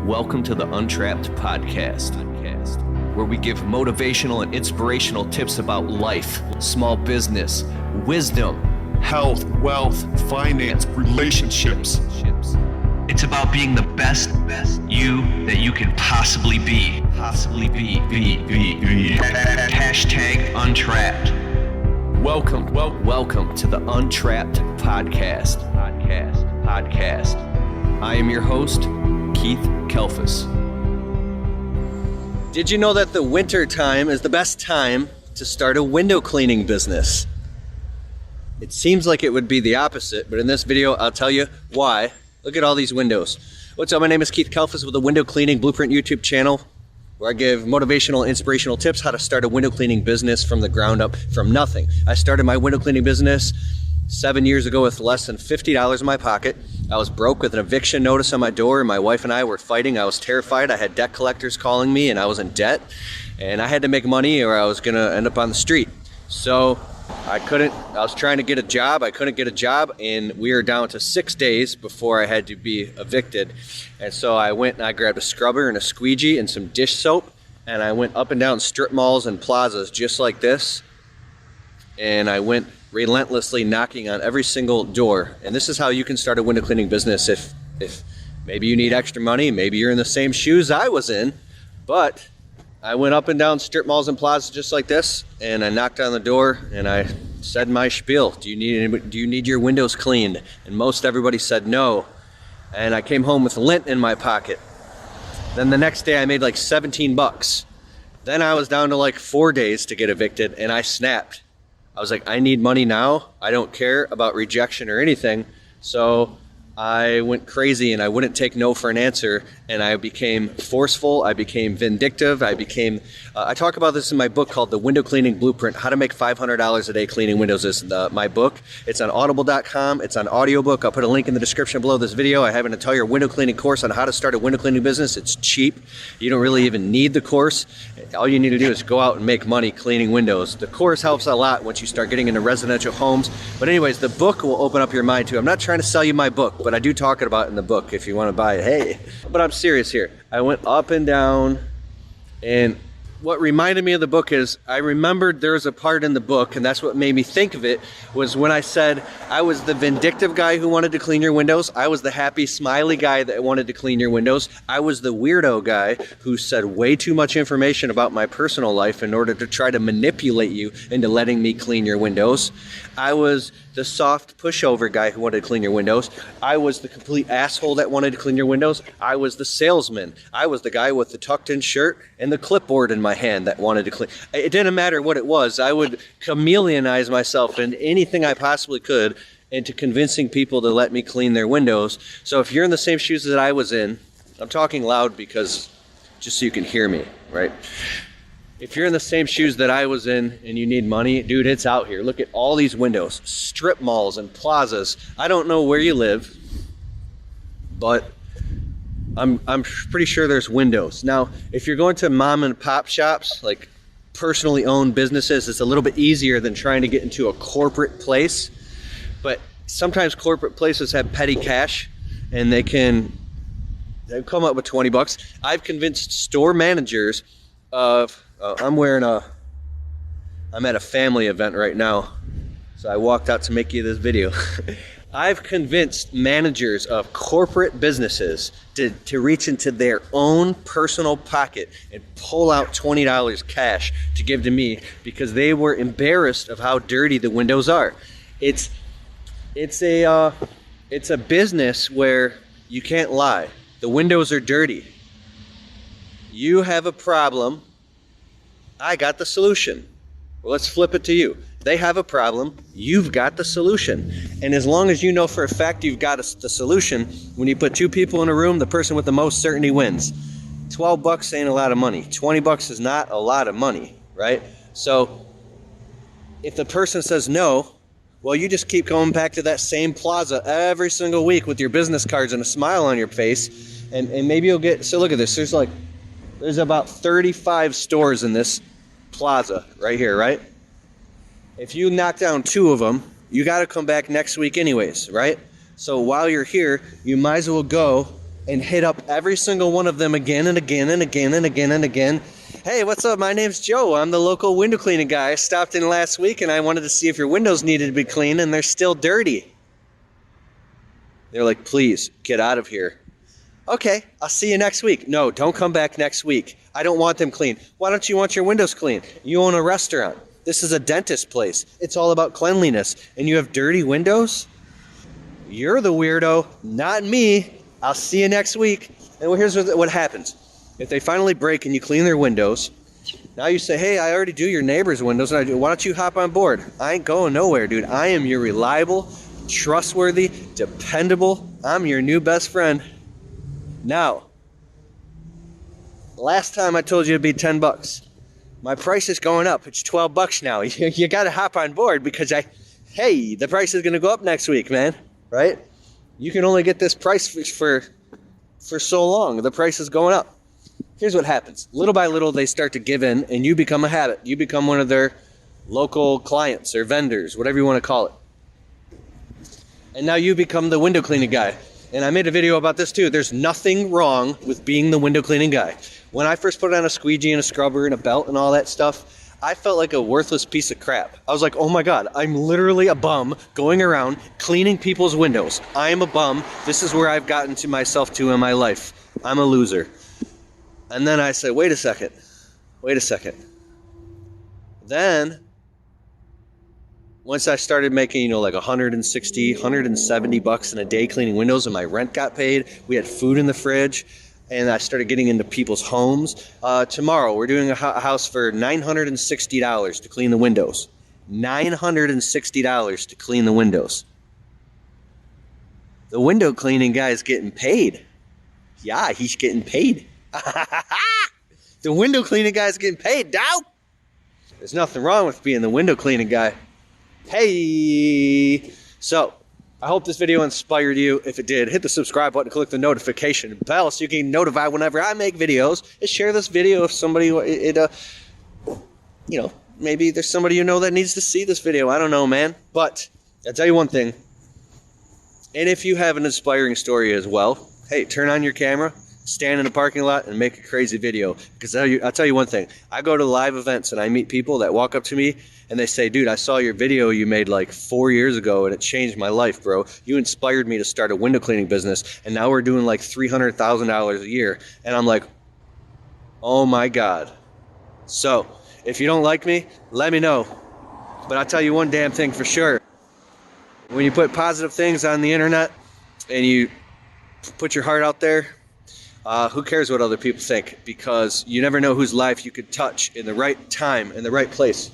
Welcome to the Untrapped podcast, where we give motivational and inspirational tips about life, small business, wisdom, health, wealth, finance, relationships. It's about being the best you that you can possibly be. Hashtag Untrapped. Welcome to the Untrapped podcast. I am your host, Keith Kalfas. Did you know that the winter time is the best time to start a window cleaning business? It seems like it would be the opposite, but in this video, I'll tell you why. Look at all these windows. What's up? My name is Keith Kalfas with the Window Cleaning Blueprint YouTube channel, where I give motivational, inspirational tips how to start a window cleaning business from the ground up, from nothing. I started my window cleaning business 7 years ago with less than $50 in my pocket. I was broke with an eviction notice on my door, and my wife and I were fighting. I was terrified. I had debt collectors calling me, and I was in debt, and I had to make money or I was gonna end up on the street. So I was trying to get a job. I couldn't get a job, and we were down to 6 days before I had to be evicted. And so I went and I grabbed a scrubber and a squeegee and some dish soap, and I went up and down strip malls and plazas just like this, and I went relentlessly knocking on every single door. And this is how you can start a window cleaning business if maybe you need extra money, maybe you're in the same shoes I was in. But I went up and down strip malls and plazas just like this, and I knocked on the door and I said my spiel. Do you need your windows cleaned? And most everybody said no. And I came home with lint in my pocket. Then the next day I made like 17 bucks. Then I was down to like 4 days to get evicted, and I snapped. I was like, I need money now. I don't care about rejection or anything. So I went crazy and I wouldn't take no for an answer, and I became forceful. I became vindictive. I talk about this in my book called The Window Cleaning Blueprint, How to Make $500 a Day Cleaning Windows is my book. It's on audible.com. It's on audiobook. I'll put a link in the description below this video. I have an entire window cleaning course on how to start a window cleaning business. It's cheap. You don't really even need the course. All you need to do is go out and make money cleaning windows. The course helps a lot once you start getting into residential homes. But anyways, the book will open up your mind too. I'm not trying to sell you my book, but I do talk about it in the book if you want to buy it. Hey, but I'm serious here. I went up and down, and what reminded me of the book is I remembered there was a part in the book, and that's what made me think of it, was when I said I was the vindictive guy who wanted to clean your windows. I was the happy, smiley guy that wanted to clean your windows. I was the weirdo guy who said way too much information about my personal life in order to try to manipulate you into letting me clean your windows. I was the soft pushover guy who wanted to clean your windows. I was the complete asshole that wanted to clean your windows. I was the salesman. I was the guy with the tucked in shirt and the clipboard in my hand that wanted to clean. It didn't matter what it was. I would chameleonize myself in anything I possibly could into convincing people to let me clean their windows. So if you're in the same shoes that I was in, I'm talking loud because just so you can hear me, right? If you're in the same shoes that I was in and you need money, dude, it's out here. Look at all these windows, strip malls and plazas. I don't know where you live, but I'm pretty sure there's windows. Now, if you're going to mom and pop shops, like personally owned businesses, it's a little bit easier than trying to get into a corporate place. But sometimes corporate places have petty cash, and they come up with 20 bucks. I've convinced store managers of I'm at a family event right now, so I walked out to make you this video. I've convinced managers of corporate businesses to reach into their own personal pocket and pull out $20 cash to give to me because they were embarrassed of how dirty the windows are. It's a business where you can't lie. The windows are dirty. You have a problem. I got the solution. Well, let's flip it to you. They have a problem. You've got the solution. And as long as you know for a fact you've got the solution, when you put two people in a room, the person with the most certainty wins. 12 bucks ain't a lot of money. 20 bucks is not a lot of money, right? So if the person says no, well, you just keep going back to that same plaza every single week with your business cards and a smile on your face. And maybe you'll get, so look at this. There's about 35 stores in this plaza right here, right? If you knock down 2 of them, you got to come back next week anyways, right? So while you're here, you might as well go and hit up every single one of them again and again and again and again and again. Hey, what's up? My name's Joe. I'm the local window cleaning guy. I stopped in last week and I wanted to see if your windows needed to be cleaned and they're still dirty. They're like, please, get out of here. Okay, I'll see you next week. No, don't come back next week. I don't want them clean. Why don't you want your windows clean? You own a restaurant. This is a dentist place. It's all about cleanliness. And you have dirty windows? You're the weirdo, not me. I'll see you next week. And well, here's what happens. If they finally break and you clean their windows, now you say, hey, I already do your neighbor's windows. Why don't you hop on board? I ain't going nowhere, dude. I am your reliable, trustworthy, dependable. I'm your new best friend. Now, last time I told you it'd be $10. My price is going up. It's $12 now. You got to hop on board because the price is going to go up next week, man. Right? You can only get this price for so long. The price is going up. Here's what happens. Little by little, they start to give in, and you become a habit. You become one of their local clients or vendors, whatever you want to call it. And now you become the window cleaning guy. And I made a video about this too. There's nothing wrong with being the window cleaning guy. When I first put on a squeegee and a scrubber and a belt and all that stuff, I felt like a worthless piece of crap. I was like, oh my God, I'm literally a bum going around cleaning people's windows. I'm a bum. This is where I've gotten to myself to in my life. I'm a loser. And then I said, wait a second. Then, once I started making, like $160, $170 in a day cleaning windows and my rent got paid, we had food in the fridge, and I started getting into people's homes. Tomorrow, we're doing a house for $960 to clean the windows. $960 to clean the windows. The window cleaning guy is getting paid. Yeah, he's getting paid. The window cleaning guy's getting paid, dog. There's nothing wrong with being the window cleaning guy. Hey! So, I hope this video inspired you. If it did, hit the subscribe button, click the notification bell so you can get notified whenever I make videos. And share this video if somebody, maybe there's somebody you know that needs to see this video. I don't know, man. But, I'll tell you one thing. And if you have an inspiring story as well, hey, turn on your camera, stand in a parking lot, and make a crazy video. Because I'll tell you one thing. I go to live events and I meet people that walk up to me and they say, dude, I saw your video you made like 4 years ago and it changed my life, bro. You inspired me to start a window cleaning business and now we're doing like $300,000 a year. And I'm like, oh my God. So, if you don't like me, let me know. But I'll tell you one damn thing for sure. When you put positive things on the internet and you put your heart out there, who cares what other people think? Because you never know whose life you could touch in the right time, in the right place.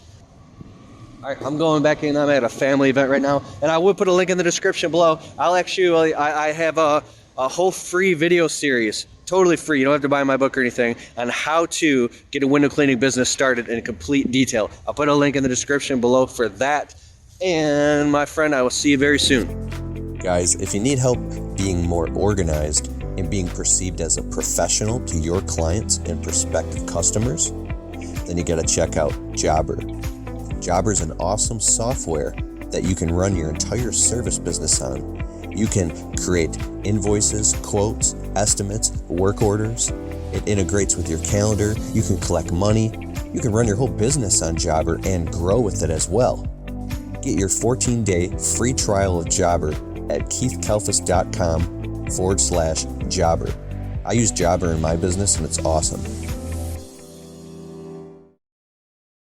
All right, I'm going back in. I'm at a family event right now, and I will put a link in the description below. I have a whole free video series, totally free. You don't have to buy my book or anything, on how to get a window cleaning business started in complete detail. I'll put a link in the description below for that. And my friend, I will see you very soon. Guys, if you need help being more organized and being perceived as a professional to your clients and prospective customers, then you gotta check out Jobber. Jobber is an awesome software that you can run your entire service business on. You can create invoices, quotes, estimates, work orders. It integrates with your calendar. You can collect money. You can run your whole business on Jobber and grow with it as well. Get your 14-day free trial of Jobber at keithkalfas.com/Jobber. I use Jobber in my business and it's awesome.